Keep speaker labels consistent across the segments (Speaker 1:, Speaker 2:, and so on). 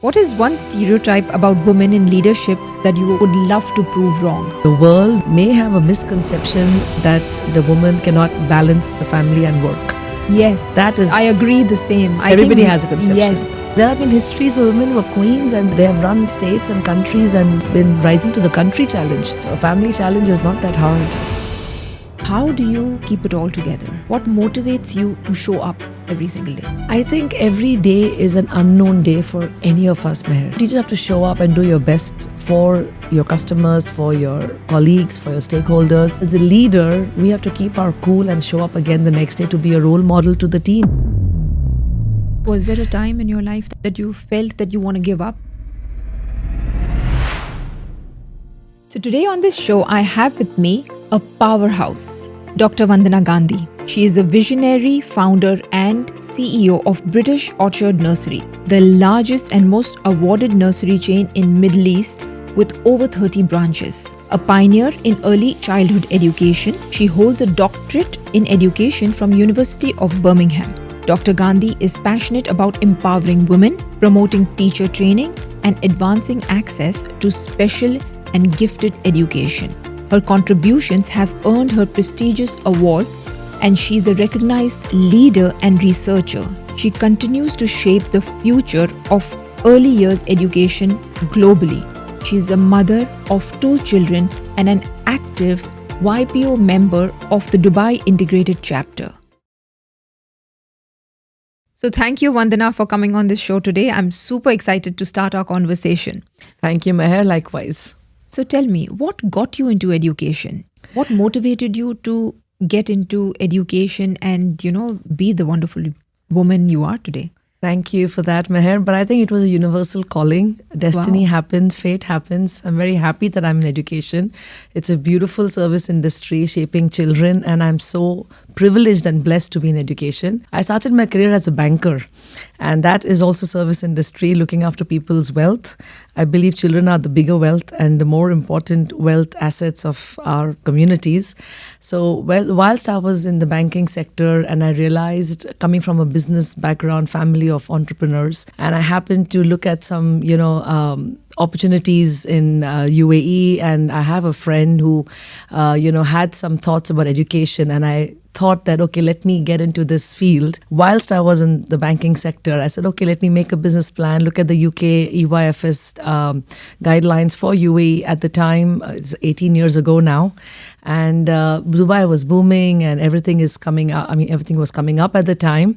Speaker 1: What is one stereotype about women in leadership that you would love to prove wrong?
Speaker 2: The world may have a misconception that the woman cannot balance the family and work.
Speaker 1: Yes, I agree the same.
Speaker 2: Everybody has a conception.
Speaker 1: Yes.
Speaker 2: There have been histories where women were queens and they have run states and countries and been rising to the country challenge. So a family challenge is not that hard.
Speaker 1: How do you keep it all together? What motivates you to show up every single day?
Speaker 2: I think every day is an unknown day for any of us, Meher. You just have to show up and do your best for your customers, for your colleagues, for your stakeholders. As a leader, we have to keep our cool and show up again the next day to be a role model to the team.
Speaker 1: Was there a time in your life that you felt that you want to give up? So today on this show, I have with me a powerhouse, Dr. Vandana Gandhi. She is a visionary, founder and CEO of British Orchard Nursery, the largest and most awarded nursery chain in Middle East with over 30 branches. A pioneer in early childhood education, she holds a doctorate in education from University of Birmingham. Dr. Gandhi is passionate about empowering women, promoting teacher training and advancing access to special and gifted education. Her contributions have earned her prestigious awards, and she's a recognized leader and researcher. She continues to shape the future of early years education globally. She is a mother of 2 children and an active YPO member of the Dubai Integrated Chapter. So thank you, Vandana, for coming on this show today. I'm super excited to start our conversation.
Speaker 2: Thank you, Meher. Likewise.
Speaker 1: So tell me, what got you into education? What motivated you to get into education and, be the wonderful woman you are today?
Speaker 2: Thank you for that, Meher. But I think it was a universal calling. Destiny happens, fate happens. I'm very happy that I'm in education. It's a beautiful service industry shaping children, and I'm so privileged and blessed to be in education. I started my career as a banker, and that is also service industry, looking after people's wealth. I believe children are the bigger wealth and the more important wealth assets of our communities. So whilst I was in the banking sector and I realized, coming from a business background, family of entrepreneurs, and I happened to look at some, opportunities in UAE, and I have a friend who, had some thoughts about education, and I thought that, okay, let me get into this field. Whilst I was in the banking sector, I said, okay, let me make a business plan, look at the UK EYFS guidelines for UAE at the time. It's 18 years ago now. And Dubai was booming and everything is coming up. Everything was coming up at the time.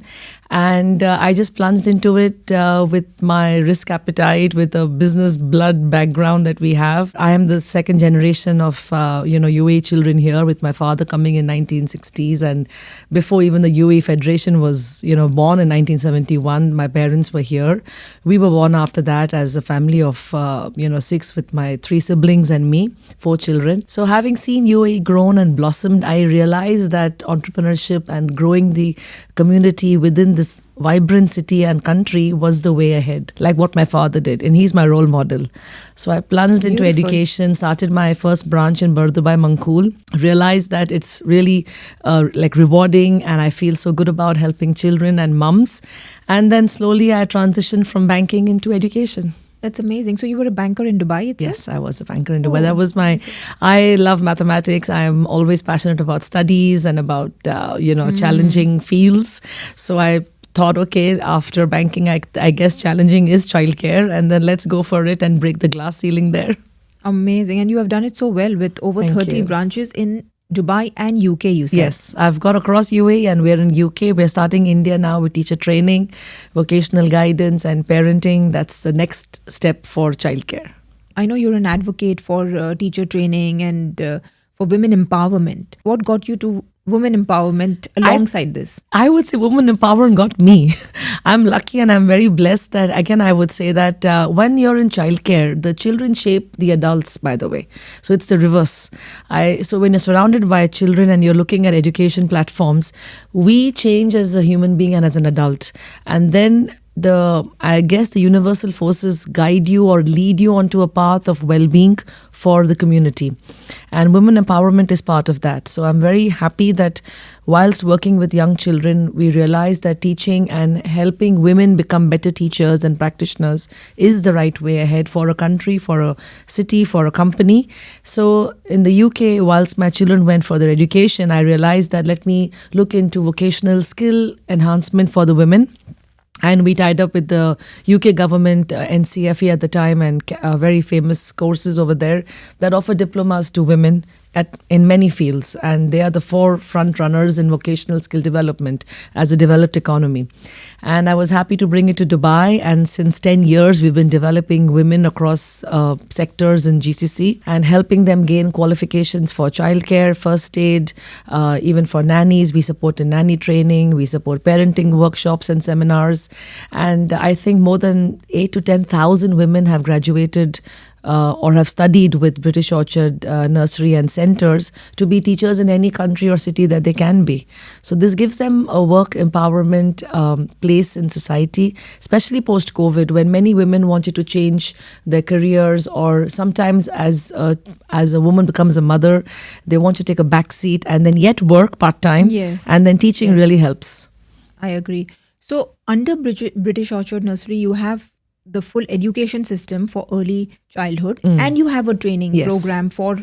Speaker 2: And I just plunged into it with my risk appetite, with a business blood background that we have. I am the second generation of, UAE children here, with my father coming in 1960s. And before even the UAE Federation was, born in 1971, my parents were here. We were born after that as a family of, 6 with my 3 siblings and me, 4 children. So having seen UAE grown and blossomed, I realized that entrepreneurship and growing the community within this vibrant city and country was the way ahead, like what my father did, and he's my role model. So I plunged into education, started my first branch in Dubai, Mankul, realized that it's really rewarding, and I feel so good about helping children and mums. And then slowly I transitioned from banking into education.
Speaker 1: That's amazing. So you were a banker in Dubai itself?
Speaker 2: Yes, I was a banker in Dubai. That was I love mathematics. I am always passionate about studies and about, challenging fields. So I thought, okay, after banking, I guess challenging is childcare, and then let's go for it and break the glass ceiling there.
Speaker 1: Amazing. And you have done it so well with over 30 branches in Dubai and UK, you said?
Speaker 2: Yes, I've got across UAE and we're in UK. We're starting India now with teacher training, vocational guidance and parenting. That's the next step for childcare.
Speaker 1: I know you're an advocate for teacher training and for women empowerment. What got you to women empowerment alongside this?
Speaker 2: I would say women empowerment got me. I'm lucky and I'm very blessed that, again, I would say that when you're in childcare, the children shape the adults, by the way. So it's the reverse. So when you're surrounded by children and you're looking at education platforms, we change as a human being and as an adult. And then I guess the universal forces guide you or lead you onto a path of well-being for the community. And women empowerment is part of that. So I'm very happy that whilst working with young children, we realize that teaching and helping women become better teachers and practitioners is the right way ahead for a country, for a city, for a company. So in the UK, whilst my children went for their education, I realized that let me look into vocational skill enhancement for the women. And we tied up with the UK government, NCFE at the time, and very famous courses over there that offer diplomas to women in many fields. And they are the 4 front runners in vocational skill development as a developed economy. And I was happy to bring it to Dubai. And since 10 years, we've been developing women across sectors in GCC and helping them gain qualifications for childcare, first aid, even for nannies. We support in nanny training. We support parenting workshops and seminars. And I think more than 8 to 10,000 women have graduated or have studied with British Orchard Nursery and centers to be teachers in any country or city that they can be. So this gives them a work empowerment place in society, especially post-COVID, when many women wanted to change their careers, or sometimes as a woman becomes a mother, they want to take a back seat and then yet work part-time.
Speaker 1: Yes.
Speaker 2: And then teaching really helps.
Speaker 1: I agree. So under British Orchard Nursery, you have the full education system for early childhood, and you have a training program for.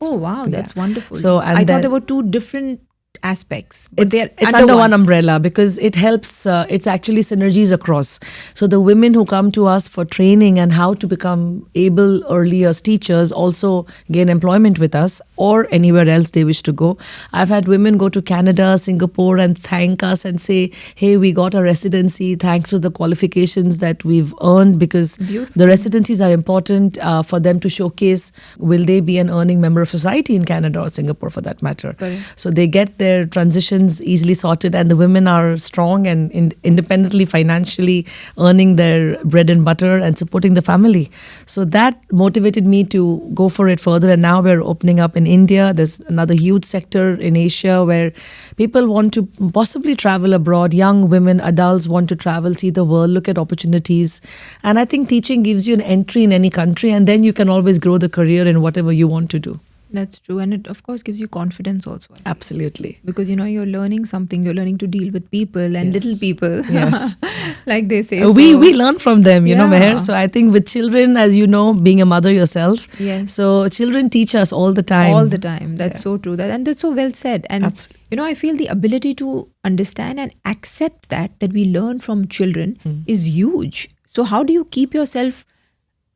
Speaker 1: Oh wow, that's wonderful.
Speaker 2: So
Speaker 1: I thought there were 2 different aspects, but
Speaker 2: it's under one umbrella because it helps. It's actually synergies across. So the women who come to us for training and how to become able early as teachers also gain employment with us or anywhere else they wish to go. I've had women go to Canada, Singapore and thank us and say, hey, we got a residency thanks to the qualifications that we've earned, because the residencies are important for them to showcase will they be an earning member of society in Canada or Singapore for that matter. So they get their transitions easily sorted, and the women are strong and independently financially earning their bread and butter and supporting the family. So that motivated me to go for it further, and now we're opening up in India. There's another huge sector in Asia where people want to possibly travel abroad. Young women, adults want to travel, see the world, look at opportunities. And I think teaching gives you an entry in any country, and then you can always grow the career in whatever you want to do.
Speaker 1: That's true. And it, of course, gives you confidence also.
Speaker 2: Absolutely.
Speaker 1: Because, you're learning something. You're learning to deal with people and little people.
Speaker 2: Yes.
Speaker 1: Like they say.
Speaker 2: We learn from them, you know, Meher. So I think with children, as you know, being a mother yourself.
Speaker 1: Yes.
Speaker 2: So children teach us all the time.
Speaker 1: All the time. That's so true. And that's so well said. And, I feel the ability to understand and accept that we learn from children is huge. So how do you keep yourself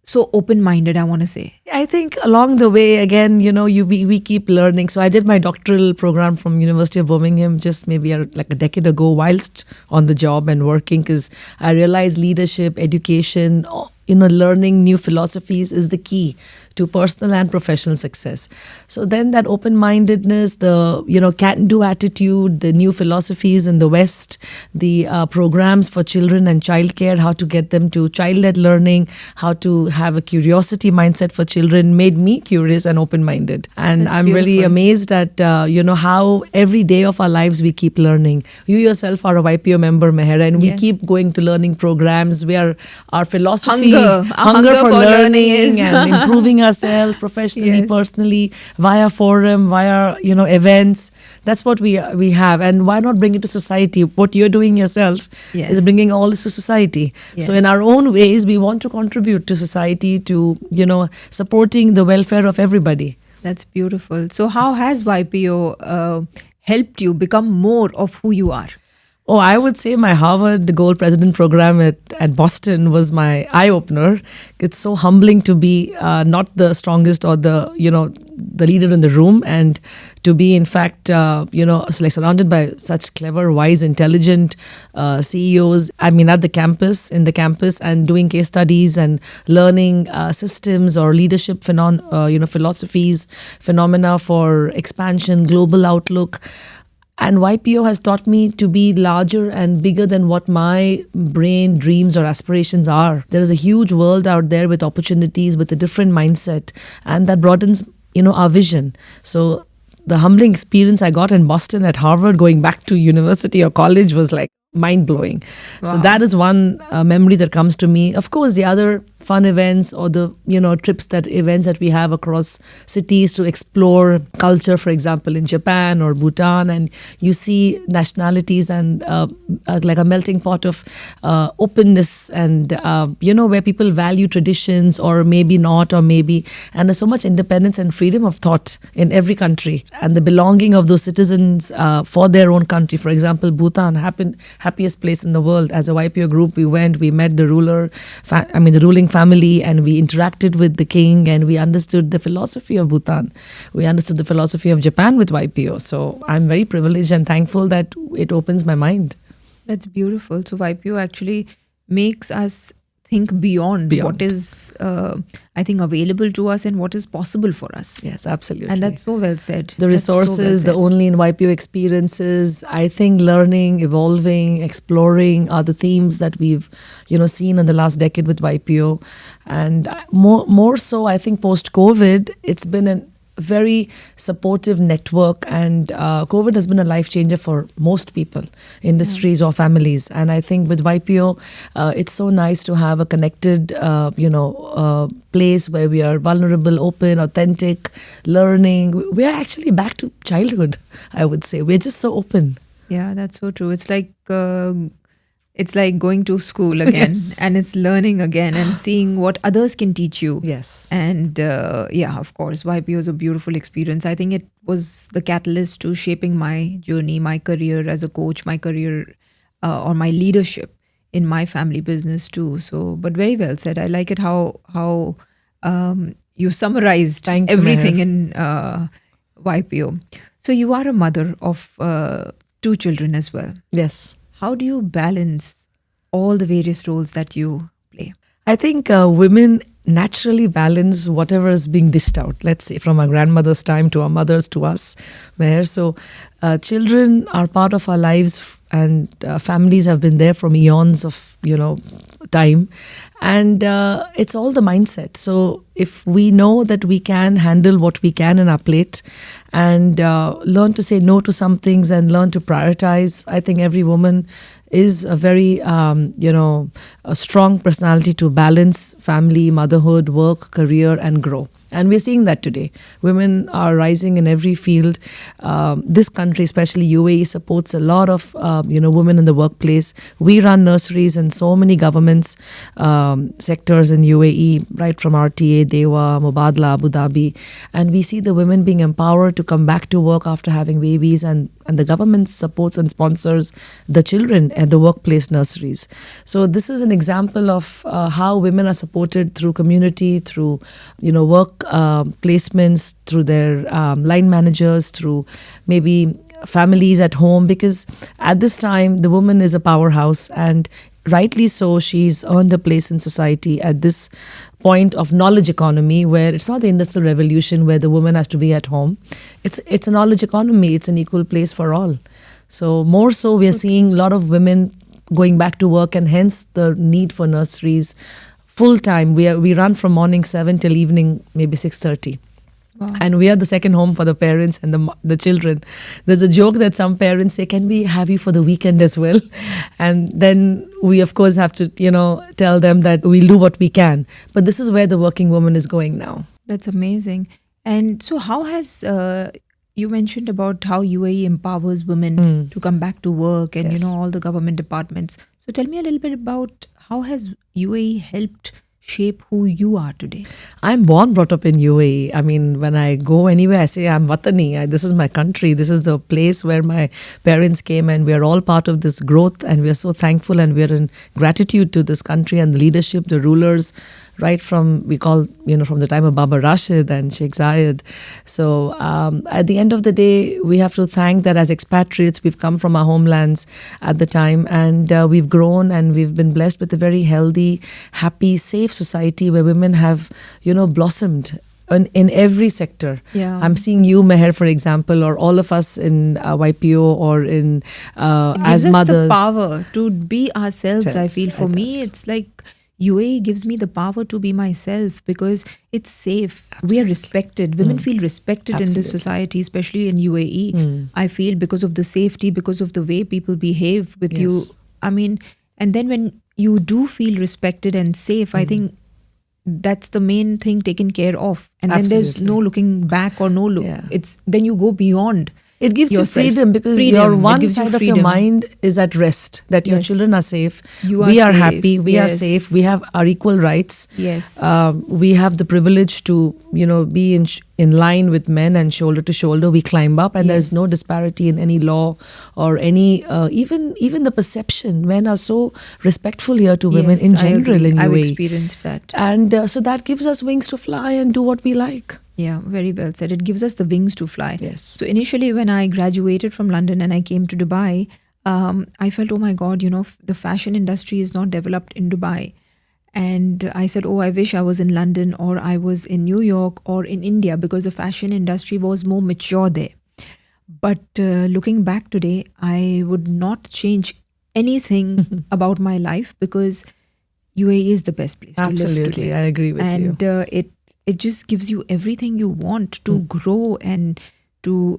Speaker 1: so open-minded, I want to say?
Speaker 2: I think along the way, again, we keep learning. So I did my doctoral program from University of Birmingham just maybe like a decade ago whilst on the job and working, because I realized leadership, education, learning new philosophies is the key to personal and professional success. So then that open-mindedness, the, can-do attitude, the new philosophies in the West, the programs for children and childcare, how to get them to child-led learning, how to have a curiosity mindset for children made me curious and open-minded. And
Speaker 1: That's
Speaker 2: I'm
Speaker 1: beautiful.
Speaker 2: really amazed at, how every day of our lives we keep learning. You yourself are a YPO member, Meher, and we keep going to learning programs where our philosophy, hunger for learning and improving ourselves professionally, personally, via forum, via events. That's what we have. And why not bring it to society? What you're doing yourself is bringing all this to society. So in our own ways, we want to contribute to society, to supporting the welfare of everybody.
Speaker 1: That's beautiful. So how has YPO helped you become more of who you are?
Speaker 2: Oh, I would say my Harvard Gold President program at Boston was my eye-opener. It's so humbling to be not the strongest or the leader in the room, and to be, in fact, surrounded by such clever, wise, intelligent CEOs. I mean, in the campus, and doing case studies and learning systems or leadership philosophies, phenomena for expansion, global outlook. And YPO has taught me to be larger and bigger than what my brain dreams or aspirations are. There is a huge world out there with opportunities, with a different mindset, and that broadens, our vision. So the humbling experience I got in Boston at Harvard, going back to university or college, was like, mind-blowing. So
Speaker 1: Wow.
Speaker 2: that is one memory that comes to me. Of course, the other fun events or the events that we have across cities to explore culture, for example in Japan or Bhutan, and you see nationalities and like a melting pot of openness and where people value traditions or maybe not, or maybe, and there's so much independence and freedom of thought in every country, and the belonging of those citizens for their own country. For example, Bhutan, happiest place in the world. As a YPO group, we met the the ruling family, and we interacted with the king, and we understood the philosophy of Bhutan. We understood the philosophy of Japan with YPO. So I'm very privileged and thankful that it opens my mind.
Speaker 1: That's beautiful. So YPO actually makes us think beyond what is, I think, available to us and what is possible for us.
Speaker 2: Yes, absolutely.
Speaker 1: And that's so well said.
Speaker 2: The resources, the only in YPO experiences, I think learning, evolving, exploring are the themes that we've, seen in the last decade with YPO. And more so, I think post-COVID, it's been a very supportive network, and COVID has been a life changer for most people, industries or families. And I think with YPO, it's so nice to have a connected, place where we are vulnerable, open, authentic, learning. We are actually back to childhood, I would say. We're just so open.
Speaker 1: Yeah, that's so true. It's like going to school again.
Speaker 2: Yes.
Speaker 1: And it's learning again and seeing what others can teach you.
Speaker 2: Yes.
Speaker 1: And of course, YPO is a beautiful experience. I think it was the catalyst to shaping my journey, my career as a coach, my career or my leadership in my family business too. So, but very well said. I like it how you summarized everything in YPO. So you are a mother of 2 children as well.
Speaker 2: Yes.
Speaker 1: How do you balance all the various roles that you play?
Speaker 2: I think women naturally balance whatever is being dished out, let's say from our grandmother's time to our mothers to us. So children are part of our lives, and families have been there from eons of time, and it's all the mindset. So if we know that we can handle what we can in our plate, and learn to say no to some things and learn to prioritize, I think every woman is a very a strong personality to balance family, motherhood, work, career, and grow. And we're seeing that today. Women are rising in every field. This country, especially UAE, supports a lot of women in the workplace. We run nurseries in so many governments sectors in UAE, right from RTA, Dewa, Mubadala, Abu Dhabi, and we see the women being empowered to come back to work after having babies, and the government supports and sponsors the children at the workplace nurseries. So this is an example of how women are supported through community, through work placements, through their line managers, through maybe families at home, because at this time the woman is a powerhouse, and rightly so, she's earned a place in society at this point of knowledge economy, where it's not the industrial revolution where the woman has to be at home. It's a knowledge economy. It's an equal place for all. So more so, we are seeing a lot of women going back to work, and hence the need for nurseries full time. We run from morning 7 till evening maybe 6:30.
Speaker 1: Wow.
Speaker 2: And we are the second home for the parents and the children. There's a joke that some parents say, can we have you for the weekend as well? And then we, of course, have to, tell them that we'll do what we can. But this is where the working woman is going now.
Speaker 1: That's amazing. And so how has, you mentioned about how UAE empowers women to come back to work and,
Speaker 2: Yes.
Speaker 1: all the government departments. So tell me a little bit about how has UAE helped shape who you are today?
Speaker 2: I'm brought up in UAE. I mean, when I go anywhere, I say I'm Watani. This is my country. This is the place where my parents came, and we are all part of this growth, and we are so thankful, and we are in gratitude to this country and the leadership, the rulers, right from, from the time of Baba Rashid and Sheikh Zayed. So at the end of the day, we have to thank that as expatriates, we've come from our homelands at the time, and we've grown, and we've been blessed with a very healthy, happy, safe society where women have, blossomed in every sector.
Speaker 1: Yeah.
Speaker 2: I'm seeing you, Meher, for example, or all of us in YPO or in
Speaker 1: It gives
Speaker 2: as
Speaker 1: us
Speaker 2: mothers.
Speaker 1: the power to be ourselves. I
Speaker 2: Selves,
Speaker 1: feel for
Speaker 2: it
Speaker 1: me,
Speaker 2: does.
Speaker 1: it's like UAE gives me the power to be myself because it's safe. We are respected. Women feel respected in this
Speaker 2: Absolutely.
Speaker 1: society, especially in UAE. I feel because of the safety, because of the way people behave with you
Speaker 2: Yes.
Speaker 1: I mean, and then when you do feel respected and safe, I think that's the main thing taken care of. And then there's
Speaker 2: Absolutely.
Speaker 1: no looking back or no look.
Speaker 2: Yeah.
Speaker 1: It's then you go beyond.
Speaker 2: It gives
Speaker 1: yourself.
Speaker 2: you freedom because
Speaker 1: Freedom.
Speaker 2: your
Speaker 1: It
Speaker 2: one
Speaker 1: gives you
Speaker 2: side of your
Speaker 1: freedom.
Speaker 2: mind is at rest, that your
Speaker 1: Yes.
Speaker 2: children are safe,
Speaker 1: You
Speaker 2: we are
Speaker 1: safe.
Speaker 2: happy, we are
Speaker 1: Yes.
Speaker 2: safe, we have our equal rights.
Speaker 1: Yes.
Speaker 2: We have the privilege to, be in line with men and shoulder to shoulder. We climb up, and there's
Speaker 1: Yes.
Speaker 2: no disparity in any law or any even the perception. Men are so respectful here to women
Speaker 1: Yes,
Speaker 2: in
Speaker 1: I
Speaker 2: general
Speaker 1: agree.
Speaker 2: in
Speaker 1: I've
Speaker 2: UAE,
Speaker 1: experienced that.
Speaker 2: and so that gives us wings to fly and do what we like.
Speaker 1: Yeah, very well said. It gives us the wings to fly.
Speaker 2: Yes.
Speaker 1: So initially, when I graduated from London and I came to Dubai, I felt, oh my God, the fashion industry is not developed in Dubai. And I said, oh, I wish I was in London or I was in New York or in India, because the fashion industry was more mature there. But looking back today, I would not change anything about my life, because UAE is the best place to live
Speaker 2: Absolutely,
Speaker 1: today.
Speaker 2: I agree with you.
Speaker 1: And it just gives you everything you want to grow and to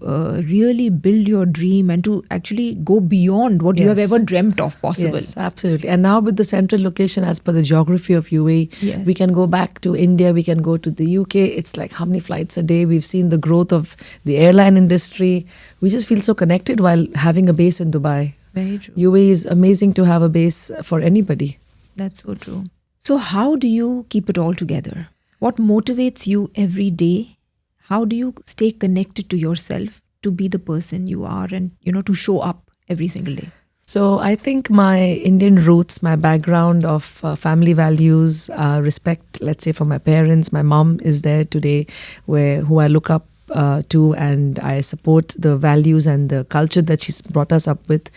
Speaker 1: really build your dream and to actually go beyond what you have
Speaker 2: Yes.
Speaker 1: ever dreamt of possible.
Speaker 2: Yes, absolutely. And now with the central location as per the geography of UAE,
Speaker 1: Yes.
Speaker 2: we can go back to India, we can go to the UK. It's like how many flights a day? We've seen the growth of the airline industry. We just feel so connected while having a base in Dubai.
Speaker 1: Very true.
Speaker 2: UAE is amazing to have a base for anybody.
Speaker 1: That's so true. So how do you keep it all together? What motivates you every day? How do you stay connected to yourself to be the person you are and, to show up every single day?
Speaker 2: So I think my Indian roots, my background of family values, respect, let's say for my parents, my mom is there today, who I look up to, and I support the values and the culture that she's brought us up with,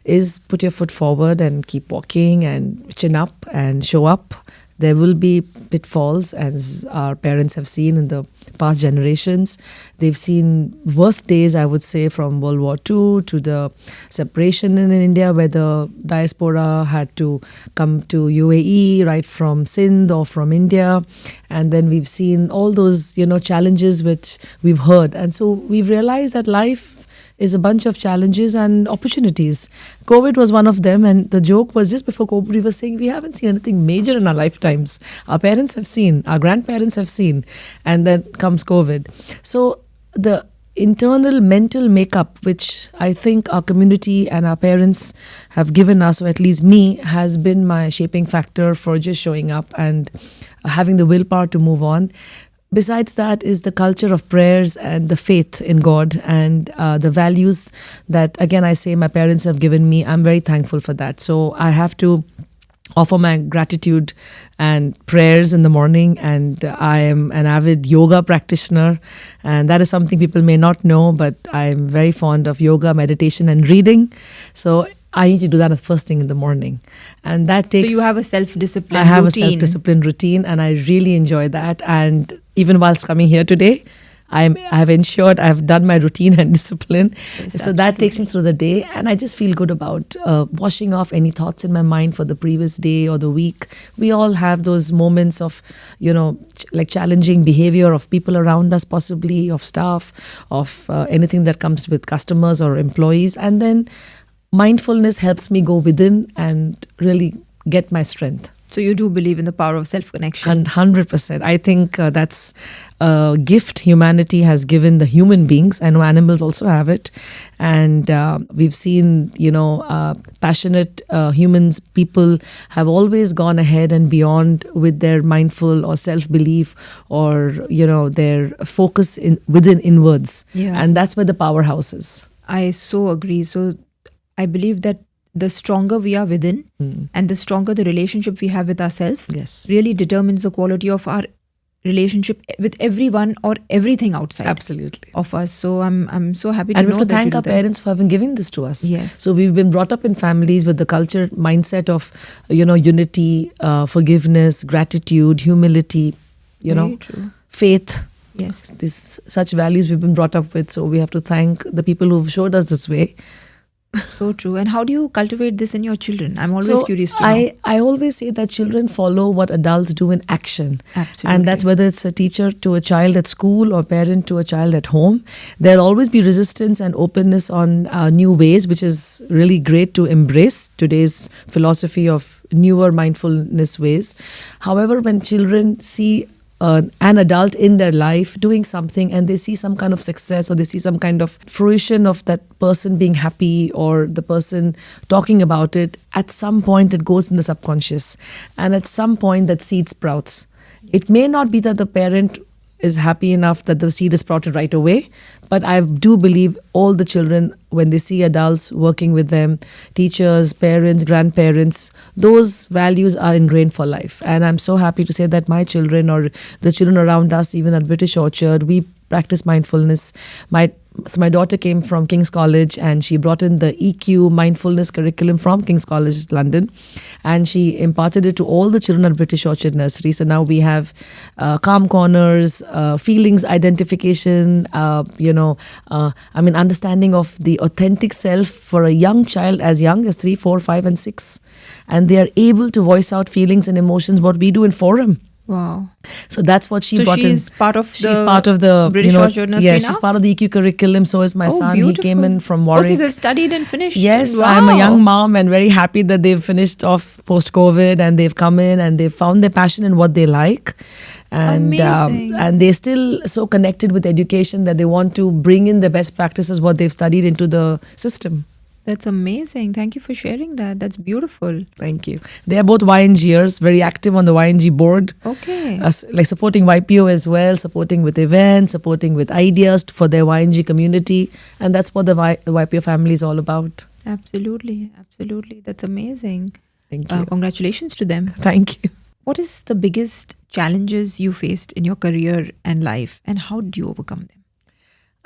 Speaker 2: is put your foot forward and keep walking and chin up and show up. There will be pitfalls, as our parents have seen in the past generations. They've seen worse days, I would say, from World War II to the separation in India, where the diaspora had to come to UAE right from Sindh or from India. And then we've seen all those, challenges which we've heard. And so we've realized that life is a bunch of challenges and opportunities. COVID was one of them, and the joke was just before COVID, we were saying we haven't seen anything major in our lifetimes. Our parents have seen, our grandparents have seen, and then comes COVID. So the internal mental makeup, which I think our community and our parents have given us, or at least me, has been my shaping factor for just showing up and having the willpower to move on. Besides that is the culture of prayers and the faith in God and the values that, again, I say my parents have given me. I'm very thankful for that. So I have to offer my gratitude and prayers in the morning, and I am an avid yoga practitioner, and that is something people may not know, but I'm very fond of yoga, meditation and reading. So I need to do that as first thing in the morning, and that takes.
Speaker 1: So you have a self-discipline
Speaker 2: I have
Speaker 1: routine.
Speaker 2: a self-discipline routine, and I really enjoy that. And even whilst coming here today, I have ensured I've done my routine and discipline.
Speaker 1: Yes,
Speaker 2: So that takes me through the day, and I just feel good about washing off any thoughts in my mind for the previous day or the week. We all have those moments of, like challenging behavior of people around us, possibly of staff, of anything that comes with customers or employees. And then mindfulness helps me go within and really get my strength.
Speaker 1: So you do believe in the power of self-connection.
Speaker 2: 100%. I think that's a gift humanity has given the human beings. I know animals also have it. And we've seen, passionate humans, people have always gone ahead and beyond with their mindful or self-belief or, their focus within inwards.
Speaker 1: Yeah.
Speaker 2: And that's where the powerhouse is.
Speaker 1: I so agree. So I believe that the stronger we are within and the stronger the relationship we have with ourselves
Speaker 2: Yes.
Speaker 1: really determines the quality of our relationship with everyone or everything outside
Speaker 2: Absolutely.
Speaker 1: of us. So I'm so happy to
Speaker 2: And we
Speaker 1: know
Speaker 2: have to
Speaker 1: that you
Speaker 2: thank
Speaker 1: do
Speaker 2: our
Speaker 1: that.
Speaker 2: parents for having given this to us.
Speaker 1: Yes.
Speaker 2: So we've been brought up in families with the culture mindset of, unity, forgiveness, gratitude, humility,
Speaker 1: Very true.
Speaker 2: faith.
Speaker 1: Yes.
Speaker 2: Such values we've been brought up with. So we have to thank the people who've showed us this way.
Speaker 1: So true. And how do you cultivate this in your children? I'm always curious to know.
Speaker 2: I always say that children follow what adults do in action.
Speaker 1: Absolutely.
Speaker 2: And that's whether it's a teacher to a child at school or parent to a child at home. There'll always be resistance and openness on new ways, which is really great to embrace today's philosophy of newer mindfulness ways. However, when children see an adult in their life doing something and they see some kind of success or they see some kind of fruition of that person being happy or the person talking about it, at some point it goes in the subconscious, and at some point that seed sprouts. It may not be that the parent is happy enough that the seed is sprouted right away, but I do believe all the children, when they see adults working with them, teachers, parents, grandparents, those values are ingrained for life. And I'm so happy to say that my children or the children around us, even at British Orchard, we practice mindfulness. My daughter came from King's College and she brought in the EQ mindfulness curriculum from King's College, London, and she imparted it to all the children at British Orchard Nursery. So now we have calm corners, feelings identification, understanding of the authentic self for a young child as young as 3, 4, 5 and 6. And they are able to voice out feelings and emotions, what we do in Forum.
Speaker 1: Wow.
Speaker 2: So that's what she brought in.
Speaker 1: She's part of the British Orchard Nursery
Speaker 2: now? She's part of the EQ curriculum. So is my son.
Speaker 1: Beautiful.
Speaker 2: He came in from Warwick.
Speaker 1: So they've studied and finished.
Speaker 2: Yes,
Speaker 1: wow.
Speaker 2: I'm a young mom and very happy that they've finished off post-COVID and they've come in and they've found their passion in what they like. And they're still so connected with education that they want to bring in the best practices, what they've studied, into the system.
Speaker 1: That's amazing. Thank you for sharing that. That's beautiful.
Speaker 2: Thank you. They are both YNGers, very active on the YNG board.
Speaker 1: Okay.
Speaker 2: Like supporting YPO as well, supporting with events, supporting with ideas for their YNG community. And that's what the YPO family is all about.
Speaker 1: Absolutely. Absolutely. That's amazing.
Speaker 2: Thank you.
Speaker 1: Congratulations to them.
Speaker 2: Thank you.
Speaker 1: What is the biggest challenges you faced in your career and life, and how do you overcome them?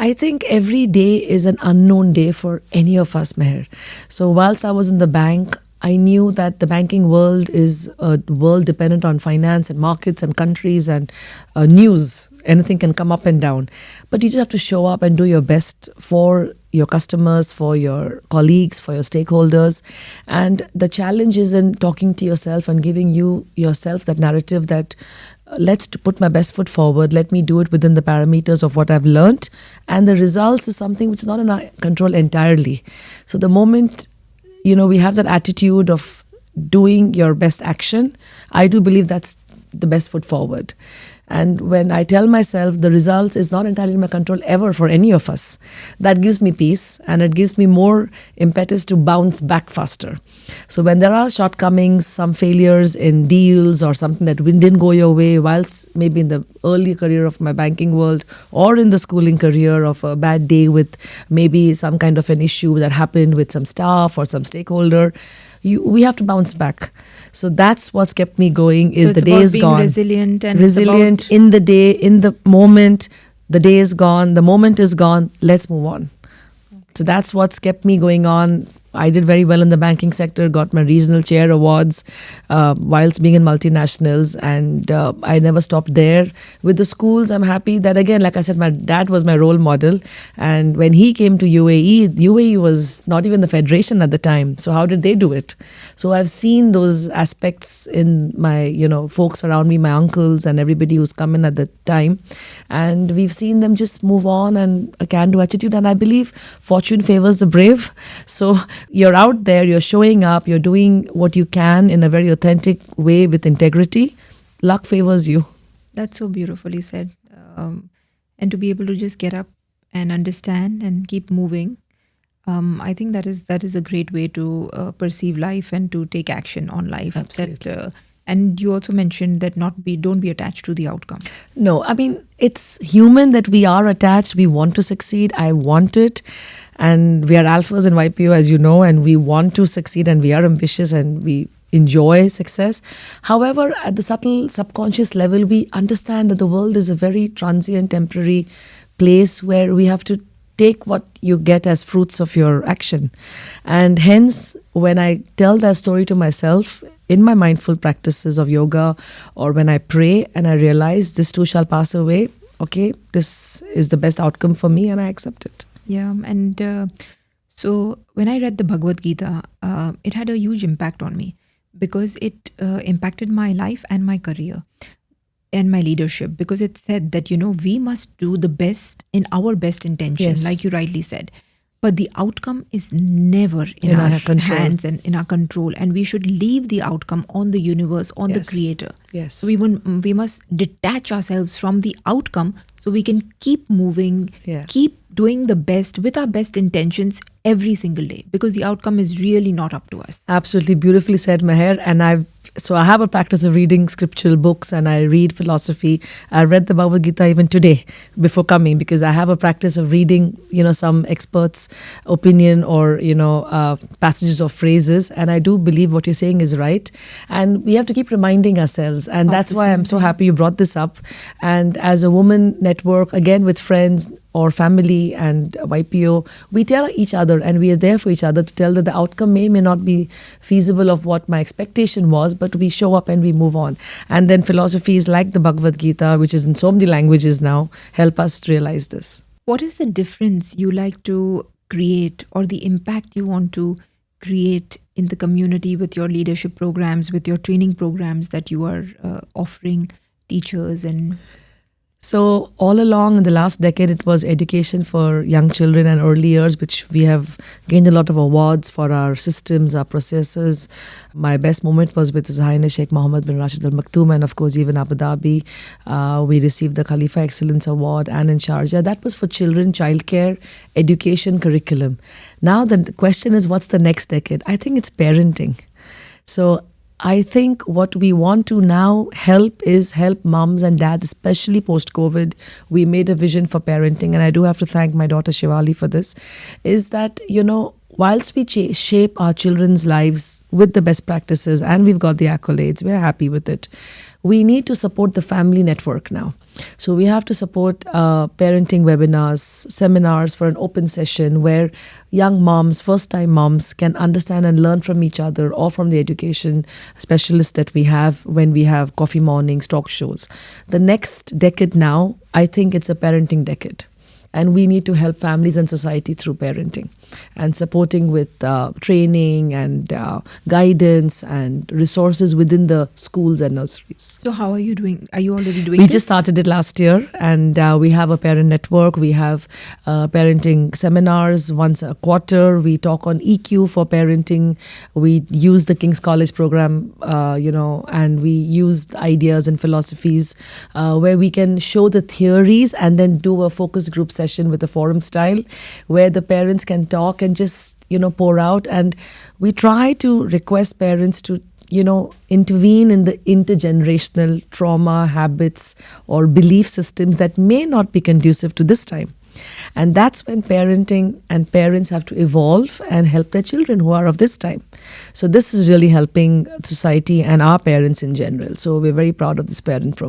Speaker 2: I think every day is an unknown day for any of us, Meher. So whilst I was in the bank, I knew that the banking world is a world dependent on finance and markets and countries and news. Anything can come up and down. But you just have to show up and do your best for your customers, for your colleagues, for your stakeholders. And the challenge is in talking to yourself and giving yourself that narrative that let's put my best foot forward. Let me do it within the parameters of what I've learned. And the results is something which is not in our control entirely. So the moment, we have that attitude of doing your best action, I do believe that's the best foot forward. And when I tell myself the results is not entirely in my control ever for any of us, that gives me peace and it gives me more impetus to bounce back faster. So when there are shortcomings, some failures in deals or something that didn't go your way, whilst maybe in the early career of my banking world or in the schooling career of a bad day with maybe some kind of an issue that happened with some staff or some stakeholder, we have to bounce back. So that's what's kept me going. Is the day is gone.
Speaker 1: Resilient
Speaker 2: in the day, in the moment. The day is gone. The moment is gone. Let's move on. Okay. So that's what's kept me going on. I did very well in the banking sector, got my regional chair awards whilst being in multinationals, and I never stopped there. With the schools, I'm happy that, again, like I said, my dad was my role model, and when he came to UAE was not even the federation at the time. So how did they do it? So I've seen those aspects in my, folks around me, my uncles and everybody who's come in at the time, and we've seen them just move on and a can-do attitude, and I believe fortune favors the brave. So you're out there, you're showing up, you're doing what you can in a very authentic way with integrity. Luck favors you.
Speaker 1: That's so beautifully said. And to be able to just get up and understand and keep moving, I think that is a great way to perceive life and to take action on life.
Speaker 2: Absolutely.
Speaker 1: And you also mentioned that don't be attached to the outcome.
Speaker 2: No, I mean, it's human that we are attached. We want to succeed. I want it. And we are alphas in YPO, as you know, and we want to succeed and we are ambitious and we enjoy success. However, at the subtle subconscious level, we understand that the world is a very transient, temporary place where we have to take what you get as fruits of your action. And hence, when I tell that story to myself in my mindful practices of yoga or when I pray and I realize this too shall pass away, okay, this is the best outcome for me and I accept it.
Speaker 1: Yeah, and So when I read the Bhagavad Gita, it had a huge impact on me because it impacted my life and my career and my leadership, because it said that, we must do the best in our best intention,
Speaker 2: Yes.
Speaker 1: like you rightly said. But the outcome is never in
Speaker 2: In
Speaker 1: our
Speaker 2: our control.
Speaker 1: hands and in our control. And we should leave the outcome on the universe, on the
Speaker 2: Yes.
Speaker 1: creator.
Speaker 2: Yes.
Speaker 1: So we must detach ourselves from the outcome so we can keep moving,
Speaker 2: Yeah.
Speaker 1: keep doing the best with our best intentions every single day, because the outcome is really not up to us.
Speaker 2: Absolutely beautifully said, Meher. And I have a practice of reading scriptural books and I read philosophy. I read the Bhagavad Gita even today before coming, because I have a practice of reading, some experts' opinion or, passages or phrases. And I do believe what you're saying is right. And we have to keep reminding ourselves. And that's why I'm so happy you brought this up. And as a woman network, again, with friends or family and YPO, we tell each other and we are there for each other to tell that the outcome may not be feasible of what my expectation was, but we show up and we move on. And then philosophies like the Bhagavad Gita, which is in so many languages now, help us realize this.
Speaker 1: What is the difference you like to create, or the impact you want to create in the community with your leadership programs, with your training programs that you are offering teachers? And
Speaker 2: so all along in the last decade, it was education for young children and early years, which we have gained a lot of awards for our systems, our processes. My best moment was with His Highness Sheikh Mohammed bin Rashid Al Maktoum, and of course even Abu Dhabi. We received the Khalifa Excellence Award, and in Sharjah. That was for children, childcare, education, curriculum. Now the question is, what's the next decade? I think it's parenting. So I think what we want to now help moms and dads, especially post-COVID. We made a vision for parenting, and I do have to thank my daughter Shivali for this, is that, whilst we shape our children's lives with the best practices and we've got the accolades, we're happy with it, we need to support the family network now. So we have to support parenting webinars, seminars for an open session where young moms, first-time moms can understand and learn from each other or from the education specialists that we have when we have coffee mornings, talk shows. The next decade now, I think it's a parenting decade. And we need to help families and society through parenting and supporting with training and guidance and resources within the schools and nurseries.
Speaker 1: so how are you doing? Are you already doing
Speaker 2: We
Speaker 1: this?
Speaker 2: just started it last year, and we have a parent network. We have parenting seminars once a quarter. We talk on EQ for parenting. We use the King's College program, and we use the ideas and philosophies where we can show the theories and then do a focus group session with a forum style where the parents can talk and just, pour out. And we try to request parents to, intervene in the intergenerational trauma, habits, or belief systems that may not be conducive to this time. And that's when parenting and parents have to evolve and help their children who are of this time. So this is really helping society and our parents in general. So we're very proud of this parent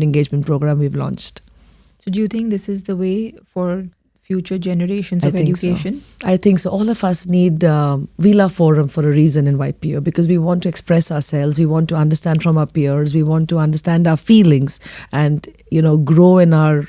Speaker 2: engagement program we've launched.
Speaker 1: So do you think this is the way for future generations of education?
Speaker 2: So. I think so. All of us need we love forum for a reason in YPO, because we want to express ourselves. We want to understand from our peers. We want to understand our feelings and, grow in our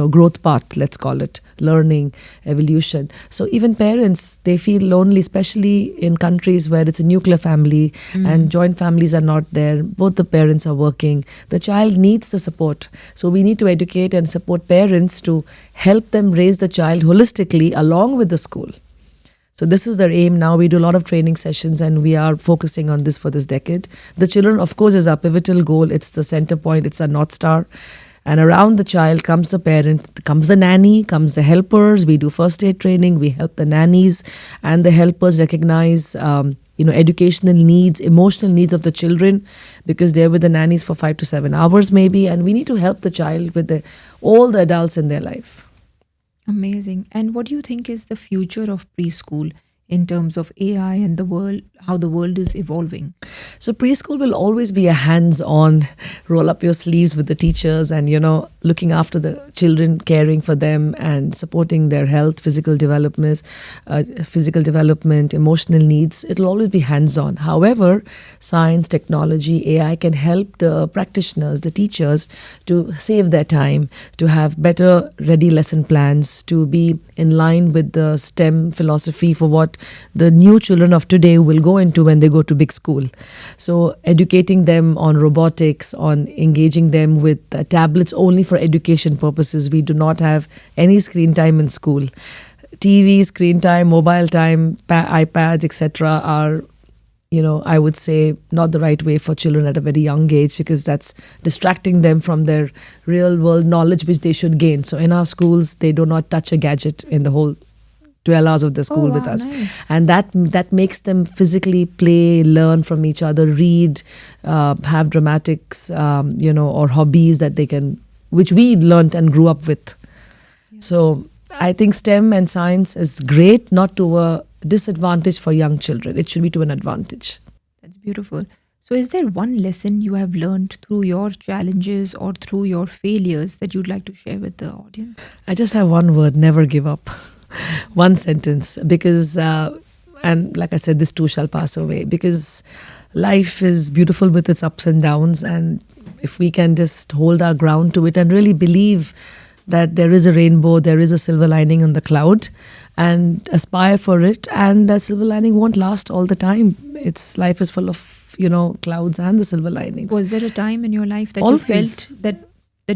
Speaker 2: growth path, let's call it, learning, evolution. So even parents, they feel lonely, especially in countries where it's a nuclear family and joint families are not there. Both the parents are working. The child needs the support. So we need to educate and support parents to help them raise the child holistically along with the school. So this is their aim now. We do a lot of training sessions and we are focusing on this for this decade. The children, of course, is our pivotal goal. It's the center point. It's our North Star. And around the child comes the parent, comes the nanny, comes the helpers. We do first aid training. We help the nannies and the helpers recognize, educational needs, emotional needs of the children, because they're with the nannies for 5 to 7 hours maybe. And we need to help the child with all the adults in their life.
Speaker 1: Amazing. And what do you think is the future of preschool in terms of AI and the world, how the world is evolving?
Speaker 2: So preschool will always be a hands-on, roll up your sleeves with the teachers and, looking after the children, caring for them and supporting their health, physical development, emotional needs. It'll always be hands-on. However, science, technology, AI can help the practitioners, the teachers, to save their time, to have better ready lesson plans, to be in line with the STEM philosophy for what the new children of today will go into when they go to big school. So educating them on robotics, on engaging them with tablets only for education purposes. We do not have any screen time in school. TV, screen time, mobile time, iPads, etc. are, I would say not the right way for children at a very young age, because that's distracting them from their real world knowledge which they should gain. So in our schools, they do not touch a gadget in the whole 12 hours of the school with us.
Speaker 1: Nice.
Speaker 2: And that makes them physically play, learn from each other, read, have dramatics, or hobbies that they can, which we learned and grew up with. Yeah. So I think STEM and science is great, not to a disadvantage for young children. It should be to an advantage.
Speaker 1: That's beautiful. So is there one lesson you have learned through your challenges or through your failures that you'd like to share with the audience?
Speaker 2: I just have one word: never give up. One sentence, because and like I said, this too shall pass away, because life is beautiful with its ups and downs, and if we can just hold our ground to it and really believe that there is a rainbow, there is a silver lining on the cloud, and aspire for it, and that silver lining won't last all the time. Life is full of clouds and the silver linings.
Speaker 1: Was there a time in your life that
Speaker 2: Always.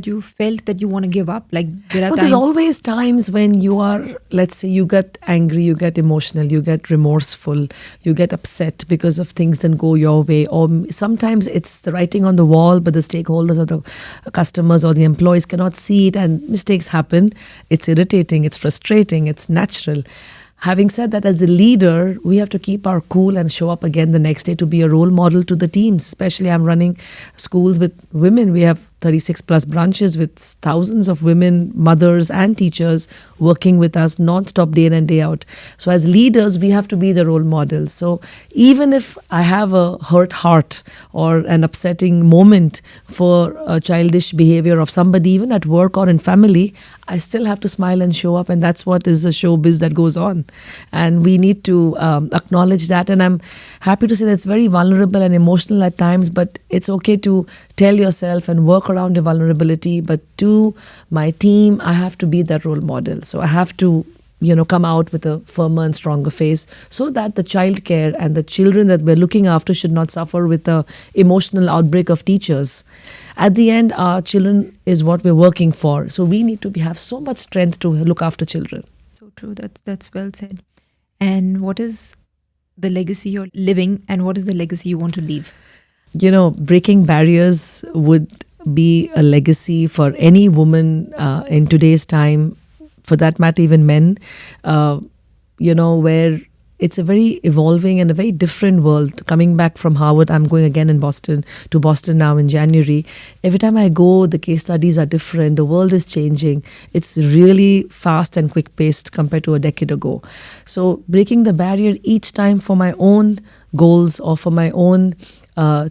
Speaker 1: you felt that you want to give up? Like there are times.
Speaker 2: There's always times when you are, let's say, you get angry, you get emotional, you get remorseful, you get upset because of things that go your way. Or sometimes it's the writing on the wall, but the stakeholders or the customers or the employees cannot see it, and mistakes happen. It's irritating, it's frustrating, it's natural. Having said that, as a leader, we have to keep our cool and show up again the next day to be a role model to the teams. Especially, I'm running schools with women. We have 36 plus branches with thousands of women, mothers and teachers working with us non-stop, day in and day out. So as leaders, we have to be the role models. So even if I have a hurt heart or an upsetting moment for a childish behavior of somebody, even at work or in family, I still have to smile and show up. And that's what is the showbiz that goes on. And we need to acknowledge that. And I'm happy to say that it's very vulnerable and emotional at times, but it's okay to tell yourself and work around your vulnerability. But to my team, I have to be that role model. So I have to, come out with a firmer and stronger face, so that the childcare and the children that we're looking after should not suffer with the emotional outbreak of teachers. At the end, our children is what we're working for. So we need to have so much strength to look after children.
Speaker 1: So true. That's well said. And what is the legacy you're living, and what is the legacy you want to leave?
Speaker 2: Breaking barriers would be a legacy for any woman in today's time, for that matter, even men, where it's a very evolving and a very different world. Coming back from Harvard, I'm going again to Boston now in January. Every time I go, the case studies are different. The world is changing. It's really fast and quick-paced compared to a decade ago. So breaking the barrier each time for my own goals or for my own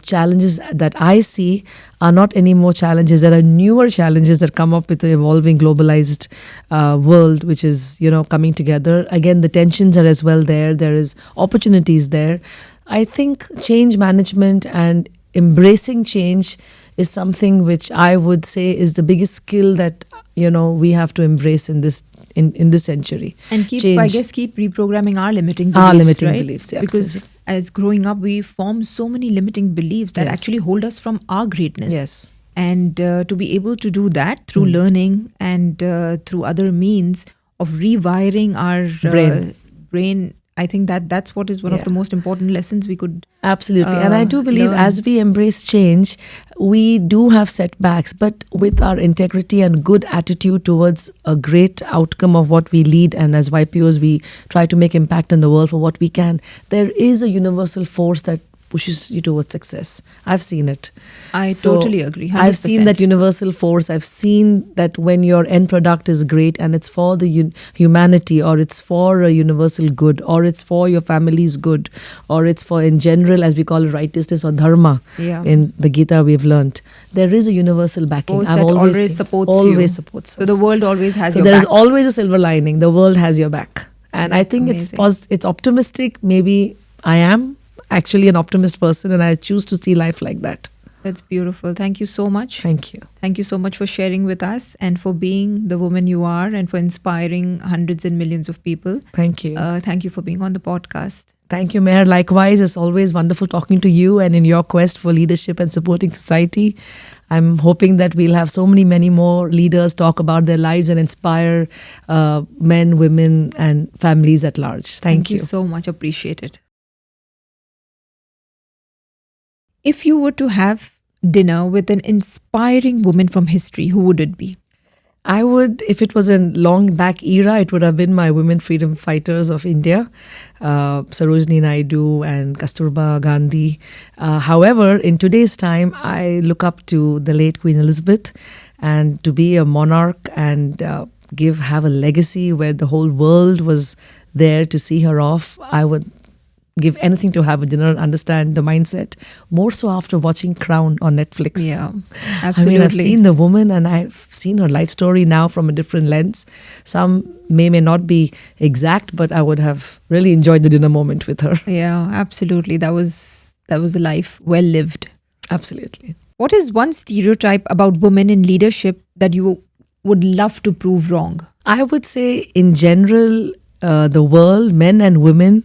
Speaker 2: challenges that I see are not any more challenges. There are newer challenges that come up with the evolving globalized world, which is, coming together. Again, the tensions are as well there. There is opportunities there. I think change management and embracing change is something which I would say is the biggest skill that, we have to embrace in this century.
Speaker 1: And keep reprogramming our limiting beliefs.
Speaker 2: Our limiting
Speaker 1: right?
Speaker 2: beliefs, yeah,
Speaker 1: because as growing up, we form so many limiting beliefs that actually hold us from our greatness.
Speaker 2: Yes.
Speaker 1: And to be able to do that through learning and through other means of rewiring our brain, I think that's what is one of the most important lessons we could
Speaker 2: absolutely. And I do believe
Speaker 1: learn.
Speaker 2: As we embrace change, we do have setbacks, but with our integrity and good attitude towards a great outcome of what we lead, and as YPOs, we try to make impact in the world for what we can. There is a universal force that pushes you towards success. I've seen it.
Speaker 1: I totally agree. 100%.
Speaker 2: I've seen that universal force. I've seen that when your end product is great and it's for the humanity, or it's for a universal good, or it's for your family's good, or it's for, in general, as we call it, righteousness or dharma. In the Gita we've learnt, there is a universal backing.
Speaker 1: I've always supports you.
Speaker 2: Always supports us.
Speaker 1: So the world always has your back.
Speaker 2: So there's always a silver lining. The world has your back. And I think it's optimistic. Maybe I am actually an optimist person, and I choose to see life like that.
Speaker 1: That's beautiful. Thank you so much.
Speaker 2: Thank you.
Speaker 1: Thank you so much for sharing with us and for being the woman you are and for inspiring hundreds and millions of people.
Speaker 2: Thank you.
Speaker 1: Thank you for being on the podcast.
Speaker 2: Thank you, Meher. Likewise, it's always wonderful talking to you and in your quest for leadership and supporting society. I'm hoping that we'll have many more leaders talk about their lives and inspire men, women, and families at large. Thank you
Speaker 1: so much. Appreciate it. If you were to have dinner with an inspiring woman from history, who would it be?
Speaker 2: I would, if it was a long back era, it would have been my women freedom fighters of India, Sarojini Naidu and Kasturba Gandhi. However, in today's time, I look up to the late Queen Elizabeth, and to be a monarch and have a legacy where the whole world was there to see her off, I would give anything to have a dinner and understand the mindset, more so after watching Crown on Netflix.
Speaker 1: Yeah, absolutely.
Speaker 2: I mean, I've seen the woman and I've seen her life story now from a different lens. Some may not be exact, but I would have really enjoyed the dinner moment with her.
Speaker 1: Yeah, absolutely. That was a life well lived.
Speaker 2: Absolutely.
Speaker 1: What is one stereotype about women in leadership that you would love to prove wrong?
Speaker 2: I would say in general, the world, men and women,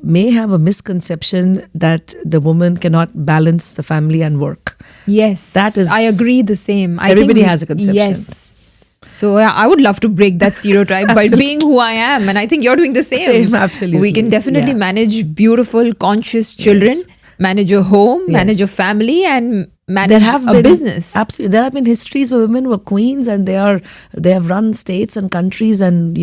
Speaker 2: may have a misconception that the woman cannot balance the family and work.
Speaker 1: Yes,
Speaker 2: that is.
Speaker 1: I agree. The same.
Speaker 2: Everybody has a conception.
Speaker 1: Yes. So I would love to break that stereotype by being who I am, and I think you're doing the same.
Speaker 2: Absolutely.
Speaker 1: We can definitely manage beautiful, conscious children, manage a home, manage a family, and manage a business.
Speaker 2: Absolutely. There have been histories where women were queens and they have run states and countries and,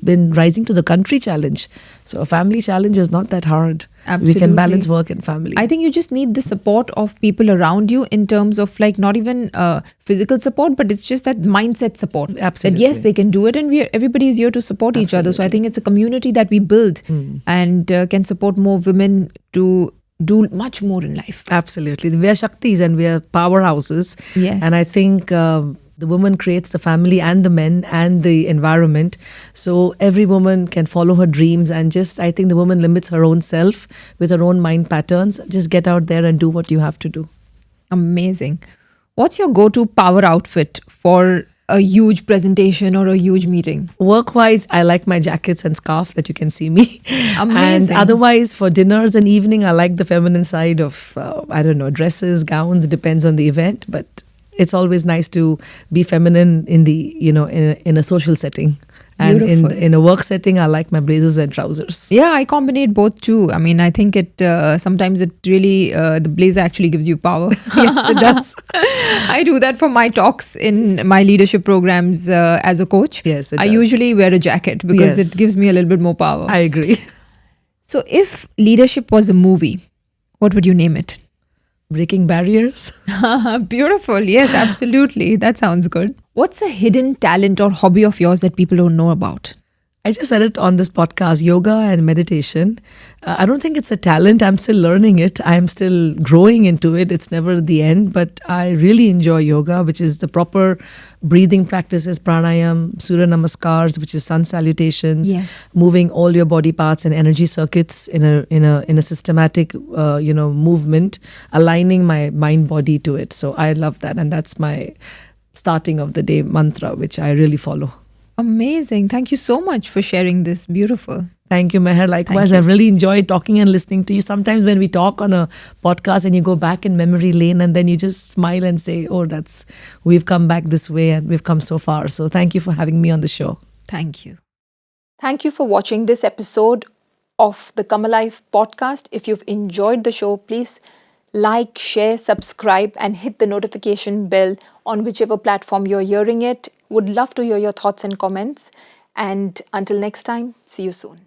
Speaker 2: been rising to the country challenge. So a family challenge is not that hard.
Speaker 1: Absolutely.
Speaker 2: We can balance work and family.
Speaker 1: I think you just need the support of people around you in terms of not even physical support, but it's just that mindset support.
Speaker 2: Absolutely.
Speaker 1: That yes, they can do it, and everybody is here to support each other. So I think it's a community that we build and can support more women to do much more in life.
Speaker 2: Absolutely. We are Shaktis and we are powerhouses.
Speaker 1: Yes.
Speaker 2: And I think the woman creates the family and the men and the environment. So every woman can follow her dreams, and I think the woman limits her own self with her own mind patterns. Just get out there and do what you have to do.
Speaker 1: Amazing. What's your go-to power outfit for a huge presentation or a huge meeting?
Speaker 2: Work-wise, I like my jackets and scarf that you can see me.
Speaker 1: Amazing.
Speaker 2: And otherwise, for dinners and evening, I like the feminine side of, dresses, gowns, depends on the event. But it's always nice to be feminine in the, in a social setting. And in a work setting, I like my blazers and trousers.
Speaker 1: Yeah, I combine both too. I mean, I think sometimes it really, the blazer actually gives you power.
Speaker 2: Yes, it does.
Speaker 1: I do that for my talks in my leadership programs as a coach.
Speaker 2: Yes,
Speaker 1: I usually wear a jacket because it gives me a little bit more power.
Speaker 2: I agree.
Speaker 1: So if leadership was a movie, what would you name it?
Speaker 2: Breaking Barriers.
Speaker 1: Beautiful. Yes, absolutely. That sounds good. What's a hidden talent or hobby of yours that people don't know about?
Speaker 2: I just said it on this podcast, yoga and meditation. I don't think it's a talent. I'm still learning it. I'm still growing into it. It's never the end, but I really enjoy yoga, which is the proper breathing practices, pranayam, Surya Namaskars, which is sun salutations, moving all your body parts and energy circuits in a systematic, movement, aligning my mind body to it. So I love that, and that's my starting of the day mantra, which I really follow.
Speaker 1: Amazing. Thank you so much for sharing this. Beautiful.
Speaker 2: Thank you, Meher. Likewise, I've really enjoyed talking and listening to you. Sometimes when we talk on a podcast and you go back in memory lane and then you just smile and say, we've come back this way and we've come so far. So thank you for having me on the show.
Speaker 1: Thank you. Thank you for watching this episode of the Come Alive podcast. If you've enjoyed the show, please like, share, subscribe, and hit the notification bell on whichever platform you're hearing it. Would love to hear your thoughts and comments. And until next time, see you soon.